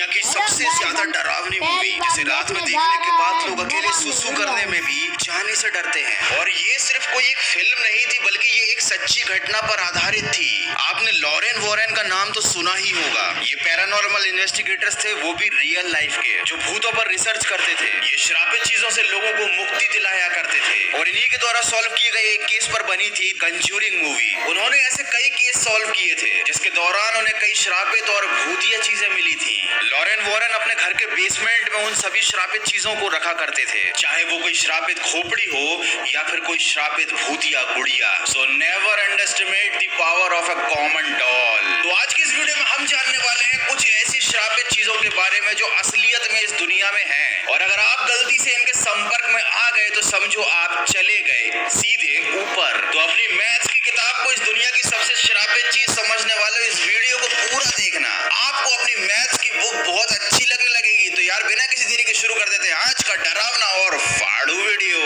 की सबसे ज्यादा डरावनी मूवी जिसे रात में देखने के बाद लोग अकेले सुसु करने में भी जाने से डरते हैं। और ये सिर्फ कोई एक फिल्म नहीं थी, बल्कि ये एक सच्ची घटना पर आधारित थी। आपने लॉरेन वॉरेन का नाम तो सुना ही होगा। ये पैरानॉर्मल इन्वेस्टिगेटर्स थे, वो भी रियल लाइफ के, जो भूतों पर रिसर्च करते थे। ये श्रापित चीजों से लोगों को मुक्ति दिलाया करते थे और इन्हीं के द्वारा सॉल्व किए गए एक केस पर बनी थी कंज्यूरिंग मूवी। उन्होंने ऐसे कई केस सॉल्व किए थे जिसके दौरान उन्हें कई श्रापित और भूतिया चीजें मिली थी। लॉरेन वॉरेन अपने घर के बेसमेंट में उन सभी श्रापित चीजों को रखा करते थे, चाहे वो कोई श्रापित खोपड़ी हो या फिर कोई श्रापित भूतिया गुड़िया। So never underestimate the power of a common doll. तो आज की इस वीडियो में हम जानने वाले हैं कुछ ऐसी श्रापित चीजों के बारे में जो असलियत में इस दुनिया में हैं, और अगर आप गलती से इनके संपर्क में आ गए तो समझो आप चले गए सीधे ऊपर। तो अपनी मैथ्स की किताब को इस दुनिया की सबसे श्रापित चीज समझने वालों इस वीडियो को पूरा देखना। आपको अपनी मैथ्स की बुक बहुत अच्छी लगने लगेगी। तो यार बिना किसी देरी के शुरू कर देते हैं आज का डरावना और फाड़ू वीडियो।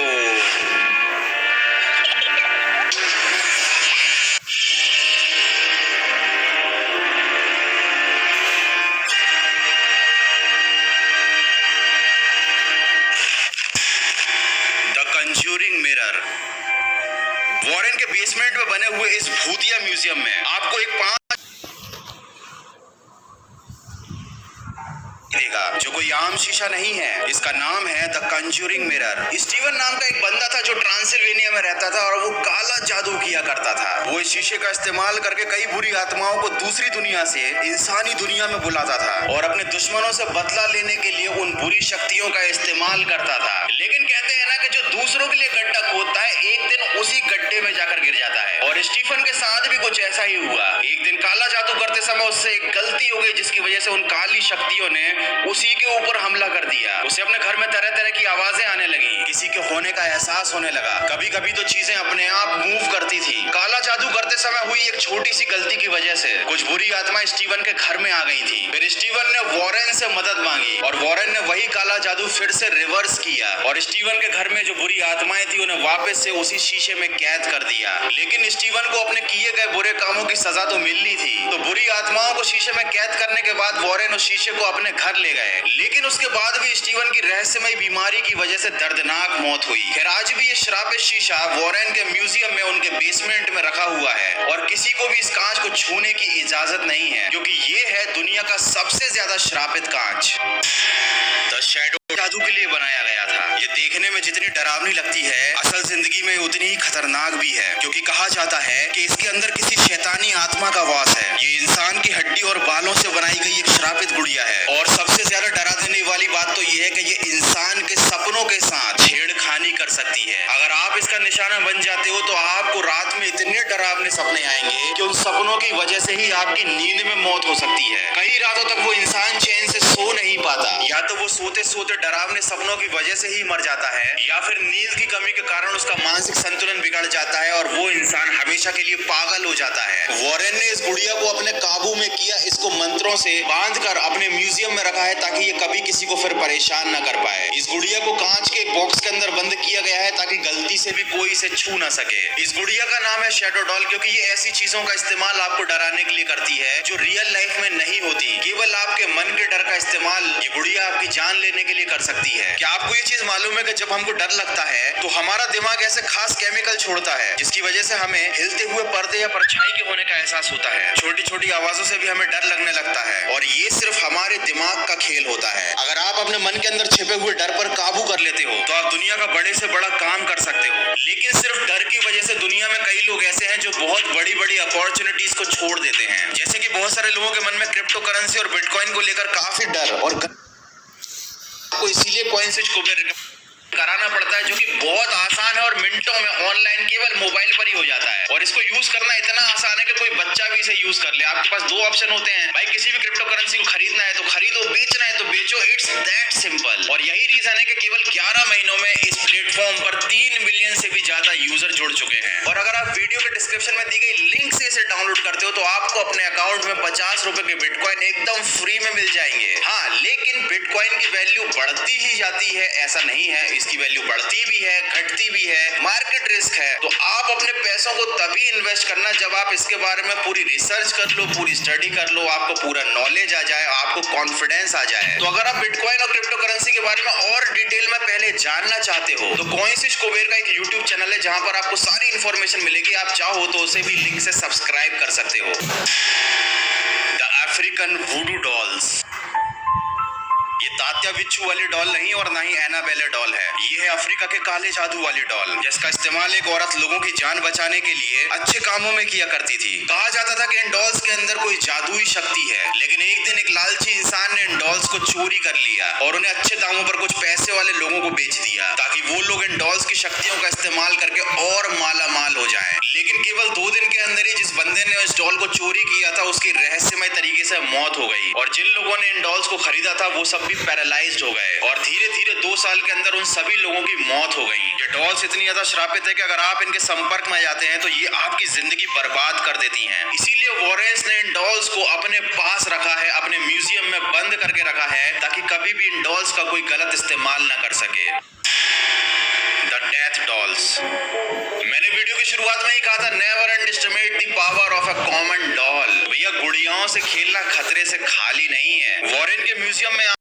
Conjuring mirror. वॉरेन के बेसमेंट में बने हुए इस भूतिया म्यूजियम में आपको एक देगा जो कोई आम शीशा नहीं है। इसका नाम है द कंज्यूरिंग मिरर। स्टीवन नाम का एक बंदा था जो ट्रांसिल्वेनिया में रहता था और वो काला जादू किया करता था। वो इस शीशे का इस्तेमाल करके कई बुरी आत्माओं को दूसरी दुनिया से इंसानी दुनिया में बुलाता था और अपने दुश्मनों से बदला लेने के लिए उन बुरी शक्तियों का इस्तेमाल करता था। लेकिन कहते हैं ना कि जो दूसरों के लिए गड्ढा खोदता है एक दिन उसी गड्ढे में जाकर गिर जाता है। और स्टीफन के साथ भी कुछ ऐसा ही हुआ। एक दिन काला जादू करते समय उससे एक गलती हो गई जिसकी वजह से उन काली शक्तियों ने उसी के ऊपर हमला कर दिया। उसे अपने घर में तरह तरह की आवाजें आने लगी, किसी के होने का एहसास होने लगा। कभी कभी तो चीजें अपने आप मूव करती थी। काला जादू करते समय हुई एक छोटी सी गलती की वजह से कुछ बुरी आत्मा स्टीवन के घर में आ गई थी। फिर स्टीवन ने वॉरेन से मदद मांगी और वॉरेन ने वही काला जादू फिर से रिवर्स किया और स्टीवन के घर में जो बुरी आत्माएं थी उन्हें वापस से उसी शीशे में कैद कर दिया। लेकिन स्टीवन को अपने किए गए बुरे कामों की सजा तो मिलनी थी। तो बुरी आत्माओं को शीशे में कैद करने के बाद वॉरेन उस शीशे को अपने घर ले गए। लेकिन उसके बाद भी स्टीवन की रहस्यमय बीमारी की वजह से दर्दनाक मौत हुई। खैर आज भी ये श्रापित शीशा वॉरेन के म्यूजियम में उनके बेसमेंट में रखा हुआ है और किसी को भी इस कांच को छूने की इजाजत नहीं है, क्योंकि ये है दुनिया का सबसे ज्यादा श्रापित कांच। द शैडो जादू के लिए बनाया गया था। ये देखने में जितनी डरावनी लगती है असल जिंदगी में उतनी ही खतरनाक भी है, क्योंकि कहा जाता है कि इसके अंदर किसी शैतानी आत्मा का वास है। ये इंसान की हड्डी और बालों से बनाई गई एक श्रापित गुड़िया है और सबसे ज्यादा डरा देने वाली बात तो ये है कि ये इंसान के सपनों के साथ छेड़खानी कर सकती है। अगर आप इसका निशाना बन जाते हो तो आपको रात में इतने डरावने सपने आएंगे कि उन सपनों की वजह से ही आपकी नींद में मौत हो सकती है। कई रातों तक वो इंसान चैन से सो नहीं पाता। या तो वो सोते सोते डरावने सपनों की वजह से ही मर जाता है या फिर नींद की कमी के कारण उसका मानसिक संतुलन बिगड़ जाता है और वो इंसान हमेशा के लिए पागल हो जाता है। वॉरेन ने इस गुड़िया को अपने काबू में किया। इसको मंत्रों से बांधकर अपने म्यूजियम में रखा है ताकि ये कभी किसी को फिर परेशान न कर पाए। इस गुड़िया को कांच के एक बॉक्स के अंदर बंद किया गया है ताकि गलती से भी कोई इसे छू ना सके। इस गुड़िया का नाम है शैडो डॉल, क्योंकि ये ऐसी चीजों का इस्तेमाल आपको डराने के लिए करती है जो रियल लाइफ में नहीं होती। केवल आपके मन के डर का इस्तेमाल ये गुड़िया आपकी जान लेने के लिए कर सकती है। क्या आपको ये चीज मालूम है कि जब हमको डर लगता है तो हमारा दिमाग ऐसे खास केमिकल छोड़ता है जिसकी वजह से हमें हिलते हुए पर्दे या परछाई के होने का एहसास होता है। छोटी छोटी आवाजों से भी हमें डर लगने लगता है और ये सिर्फ हमारे दिमाग का खेल होता है। अगर आप अपने मन के अंदर छिपे हुए डर पर काबू कर लेते हो तो आप दुनिया का बड़े से बड़ा काम कर सकते हो। लेकिन सिर्फ डर की वजह से दुनिया में कई लोग ऐसे हैं जो बहुत बड़ी बड़ी अपॉर्चुनिटीज को छोड़ देते हैं। जैसे कि बहुत सारे लोगों के मन में क्रिप्टो करेंसी और बिटकॉइन को लेकर काफी डर और को इसीलिए कॉइन स्विच को कराना पड़ता है, जो कि बहुत आसान है और मिनटों में ऑनलाइन केवल मोबाइल पर ही हो जाता है। और इसको यूज करना इतना आसान है कि कोई बच्चा भी इसे यूज कर ले। आपके पास दो ऑप्शन होते हैं, भाई किसी भी क्रिप्टो करेंसी को खरीदना है तो खरीदो, बेचना है तो बेचो। It's that simple. और यही रीजन है कि केवल 11 महीनों में इस प्लेटफॉर्म पर 3 मिलियन से भी ज्यादा यूजर जुड़ चुके हैं। और अगर आप वीडियो के डिस्क्रिप्शन में दी गई लिंक से इसे डाउनलोड करते हो तो आपको अपने अकाउंट अकाउंट में 50 रुपए के बिटकॉइन एकदम फ्री में मिल जाएंगे। हाँ, लेकिन बिटकॉइन की वैल्यू बढ़ती ही जाती है ऐसा नहीं है, इसकी वैल्यू बढ़ती भी है, घटती भी है, मार्केट रिस्क है। तो आप अपने पैसों को तभी इन्वेस्ट करना जब आप इसके बारे में पूरी रिसर्च कर लो, पूरी स्टडी कर लो, आपको पूरा नॉलेज आ जाए, आपको कॉन्फिडेंस आ जाए। तो अगर आप बिटकॉइन और क्रिप्टो करेंसी के बारे में और डिटेल में पहले जानना चाहते हो तो कॉइनस्विच कुबेर का एक यूट्यूब चैनल है जहां पर आपको सारी इंफॉर्मेशन मिलेगी। आप चाहो तो उसे भी लिंक से सब्सक्राइब कर सकते हो। The African वुडू dolls. ये तात्या बिच्छू वाली डॉल नहीं और ना ही एनाबेले डॉल है। ये है अफ्रीका के काले जादू वाली डॉल, जिसका इस्तेमाल एक औरत लोगों की जान बचाने के लिए अच्छे कामों में किया करती थी। कहा जाता था कि इन डॉल्स के अंदर कोई जादुई शक्ति है, लेकिन एक दिन एक लालची इंसान ने इन डॉल्स को चोरी कर लिया और उन्हें अच्छे दामों पर कुछ पैसे वाले लोगों को बेच दिया ताकि वो लोग इन डॉल्स की शक्तियों का इस्तेमाल करके और माला माल हो जाए। लेकिन केवल 2 दिन के अंदर ही जिस बंदे ने इस डॉल को चोरी किया था उसकी रहस्यमय तरीके से मौत हो गई और जिन लोगों ने इन डॉल्स को खरीदा था वो सब भी पैरालाइज्ड हो गए और धीरे धीरे 2 साल के अंदर उन सभी लोगों की मौत हो गई। ये डॉल्स इतनी ज्यादा श्रापित है कि अगर आप इनके संपर्क में जाते हैं तो ये आपकी जिंदगी बर्बाद कर देती हैं। इसीलिए वॉरेंस ने इन डॉल्स को अपने पास रखा है, अपने म्यूजियम में बंद करके रखा है ताकि कभी भी इन डॉल्स का कोई गलत इस्तेमाल न कर सके। The death dolls. मैंने वीडियो की शुरुआत में ही कहा था, never underestimate the power of a common doll. भैया, गुड़ियाओं से खेलना खतरे से खाली नहीं है। वॉरेन के म्यूजियम में